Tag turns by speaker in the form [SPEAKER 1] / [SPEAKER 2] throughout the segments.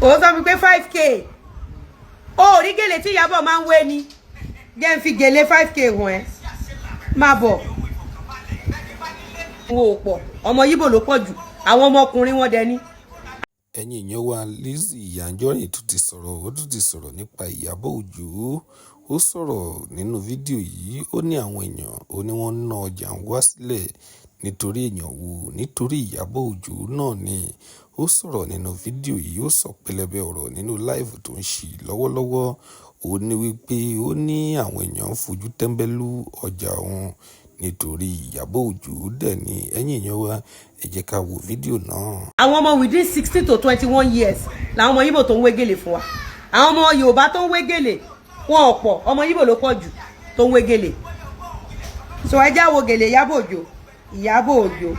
[SPEAKER 1] ó sọ mi pé 5k ó rí gèlè tí Ìyábọ̀ máa ń wé ni jẹ́ ń fi gèlè 5k hàn ẹ́ máa bọ̀ wo pọ̀ ọmọ Yíbò ló pọ̀ jù àwọn ọmọkùnrin wọn dẹ ní.
[SPEAKER 2] ẹ̀yin èèyàn wa Lizzy Anjorin tún ti sọ̀rọ̀ nípa Ìyábọ̀ Òjó. Ó sọ̀rọ̀ nínú fídíò yìí, ó ní àwọn èèyàn ó ní wọ́n ná ọjà ń wá sílẹ̀ nítorí èèyàn wo nítorí Ìyábọ̀ Òjó náà ni. Ó sọ̀rọ̀ nínú fídíò yìí, ó sọ pẹlẹbẹ ọ̀rọ̀ nínú láìvù tó ń ṣe lọ́wọ́lọ́wọ́. Ó ní wípé ó ní àwọn èèyàn ń fojú tẹ́ńbẹ́lú ọjà òun nítorí Ìyábọ̀ Òjó dẹ̀ ní. ẹ̀yin èèyàn wa ẹ jẹ́ ká wo fídíò náà.
[SPEAKER 1] àwọn ọmọ within 60 to 21 years làwọn ọmọ Yíbò tó ń wé gèlè fún wa. àwọn ọmọ Yorùbá tó ń wé gèlè wọn ò pọ̀ ọmọ Yíbò ló pọ̀ jù tó ń wé gèlè. so ẹ já wo gèlè Ìyábọ̀ Òjó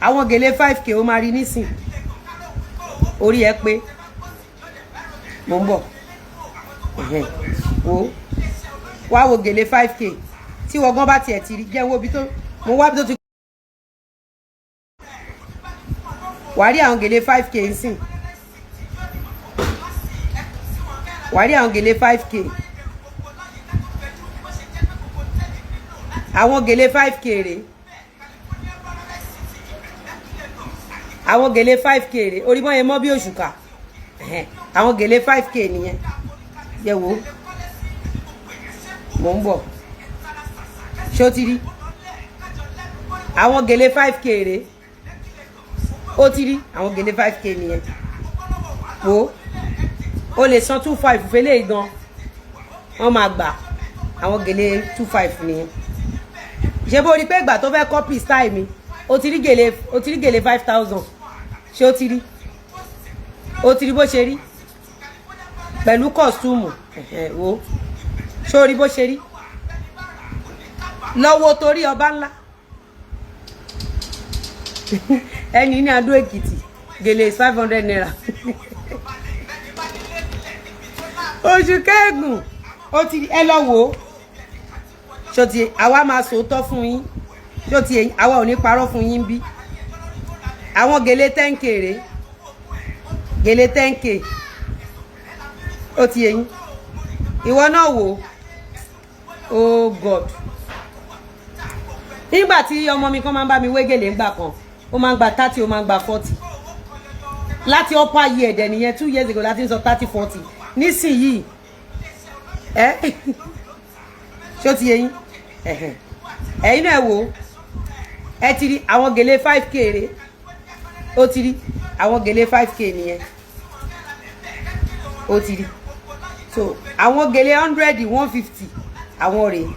[SPEAKER 1] àwọn gèlè 5k ó máa rí nísìn orí ẹ pé mò ń bọ̀ wá wo gèlè 5k tí wọ́n gan bá tiẹ̀ ti rí jẹ́ wo bí tó mo wá bí tó ti wàá rí àwọn gèlè 5k nsìn wàá rí àwọn gèlè 5k àwọn gèlè 5k rèé àwọn gèlè 5k rèé orí mọ́ yẹn mọ́ bí òṣùkà àwọn gèlè 5k nìyẹn yẹ wo mò ń bọ̀ ṣé ó ti rí àwọn gèlè 5k rèé ó ti rí àwọn gèlè 5k nìyẹn wo ó lè san 25 fẹ́lẹ́ gan wọ́n máa gbà àwọn gèlè 25 nìyẹn ṣé bó rí pé ìgbà tó fẹ́ copy style mi ó ti rí gèlè 5000 ṣé ó ti rí bó ṣe rí pẹ̀lú kọ́sítúmù wo ṣé ó rí bó ṣe rí lọ́wọ́ torí ọba ńlá ẹni ní Adó Èkìtì gèlè 500 naira oṣù kẹ́gùn ó ti ẹ lọ wò ó ṣòtì àwa máa sòótọ́ fún yín ṣòtì àwa ò ní parọ́ fún yín bí àwọn gèlè 10k rèé gèlè 10k ó ti yẹn ìwọ náà wò oh God nígbà tí ọmọ mi kan máa ń bá mi wé gèlè ńgbà kan ó máa ń gba 30 ó máa ń gba 40 láti upper year dẹ̀ nìyẹn 2 years ago láti ń sọ 30 40 nísìnyìí ṣó ti yẹn ẹ̀yin náà wò ẹ ti rí àwọn gèlè 5k rèé ó ti rí àwọn gèlè 5k nìyẹn ó ti rí so àwọn gèlè 100 150 àwọn rèé